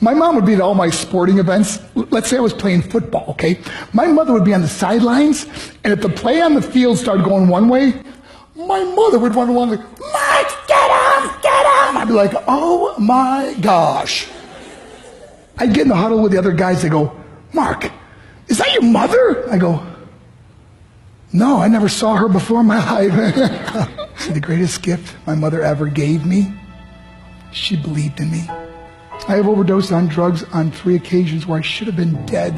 My mom would be at all my sporting events. Let's say I was playing football, okay? My mother would be on the sidelines, and if the play on the field started going one way, my mother would run along like, Mark, get him, get him! I'd be like, oh my gosh. I'd get in the huddle with the other guys. They go, Mark, is that your mother? I go, no, I never saw her before in my life. See, the greatest gift my mother ever gave me, she believed in me. I have overdosed on drugs on 3 occasions where I should have been dead.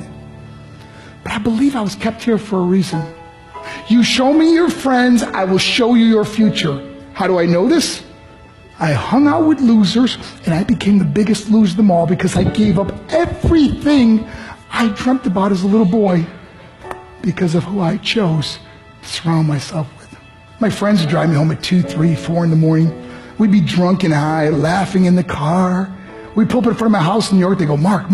But I believe I was kept here for a reason. You show me your friends, I will show you your future. How do I know this? I hung out with losers, and I became the biggest loser of them all because I gave up everything I dreamt about as a little boy because of who I chose to surround myself with. My friends would drive me home at 2, 3, 4 in the morning. We'd be drunk and high, laughing in the car. We'd pull up in front of my house in New York. They go, Mark,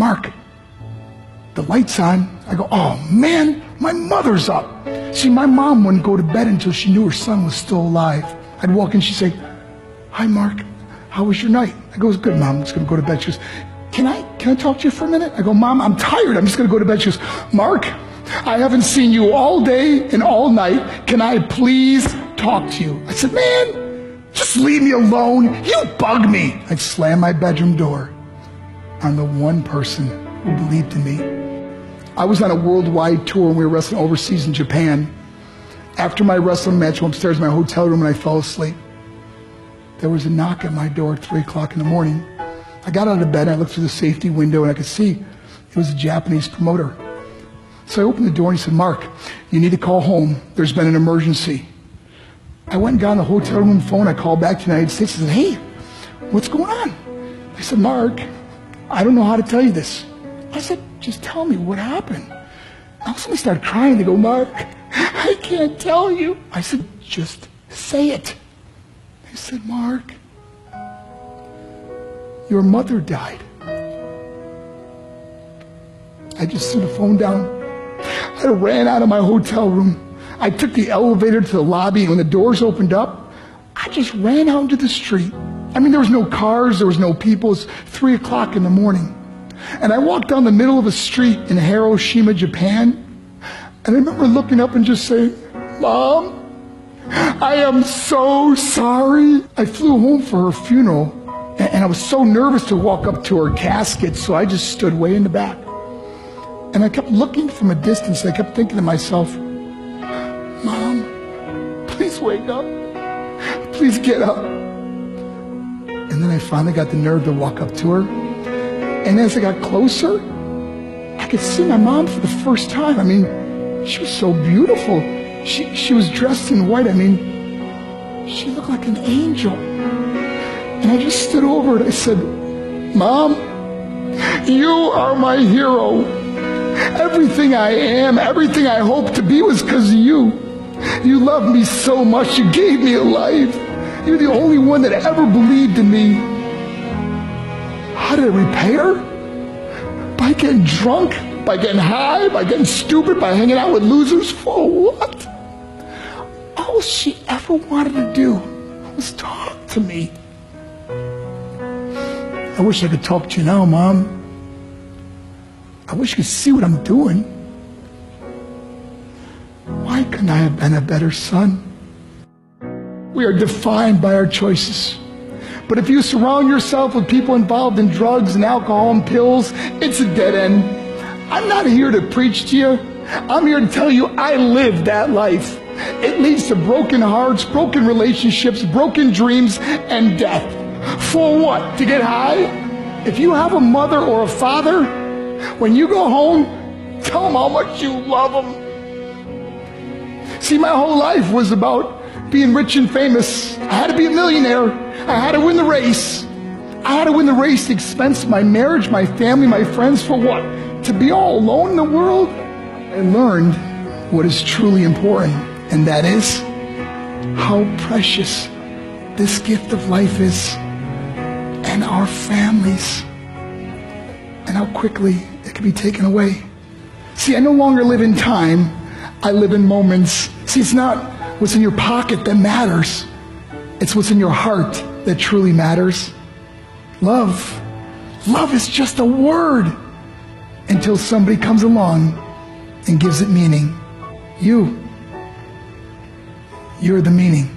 the light's on. I go, oh man, my mother's up. See, my mom wouldn't go to bed until she knew her son was still alive. I'd walk in, she'd say, hi Mark, how was your night? I go, it was good, Mom, I'm just gonna go to bed. She goes, can I talk to you for a minute? I go, Mom, I'm tired, I'm just gonna go to bed. She goes, Mark, I haven't seen you all day and all night. Can I please talk to you? I said, man, just leave me alone. You bug me. I'd slam my bedroom door on the one person who believed in me. I was on a worldwide tour and we were wrestling overseas in Japan. After my wrestling match, I went upstairs in my hotel room and I fell asleep. There was a knock at my door at 3 o'clock in the morning. I got out of bed and I looked through the safety window and I could see it was a Japanese promoter. So I opened the door and he said, Mark, you need to call home. There's been an emergency. I went and got on the hotel room phone. I called back to the United States and said, hey, what's going on? They said, Mark, I don't know how to tell you this. I said, just tell me what happened. All of a sudden they started crying. They go, Mark, I can't tell you. I said, just say it. They said, Mark, your mother died. I just threw the phone down. I ran out of my hotel room. I took the elevator to the lobby, and when the doors opened up, I just ran out into the street. I mean, there was no cars, there was no people. It was 3 o'clock in the morning. And I walked down the middle of a street in Hiroshima, Japan, and I remember looking up and just saying, Mom, I am so sorry. I flew home for her funeral, and I was so nervous to walk up to her casket, so I just stood way in the back. And I kept looking from a distance, and I kept thinking to myself, Mom, please wake up. Please get up. And then I finally got the nerve to walk up to her. And as I got closer, I could see my mom for the first time. I mean, she was so beautiful. She was dressed in white. I mean, she looked like an angel. And I just stood over her and I said, Mom, you are my hero. Everything I am, everything I hope to be was because of you. You loved me so much. You gave me a life. You're the only one that ever believed in me. How did I repay her? By getting drunk, by getting high, by getting stupid, by hanging out with losers? For what? All she ever wanted to do was talk to me. I wish I could talk to you now, Mom. I wish you could see what I'm doing. Why couldn't I have been a better son? We are defined by our choices. But if you surround yourself with people involved in drugs and alcohol and pills, it's a dead end. I'm not here to preach to you. I'm here to tell you I lived that life. It leads to broken hearts, broken relationships, broken dreams, and death. For what? To get high? If you have a mother or a father, when you go home, tell them how much you love them. See, my whole life was about being rich and famous. I had to be a millionaire. I had to win the race. I had to win the race at the expense of my marriage, my family, my friends. For what? To be all alone in the world? I learned what is truly important, and that is how precious this gift of life is, and our families, and how quickly it can be taken away. See, I no longer live in time. I live in moments. See, it's not what's in your pocket that matters. It's what's in your heart that truly matters. Love Love is just a word until somebody comes along and gives it meaning. You're the meaning.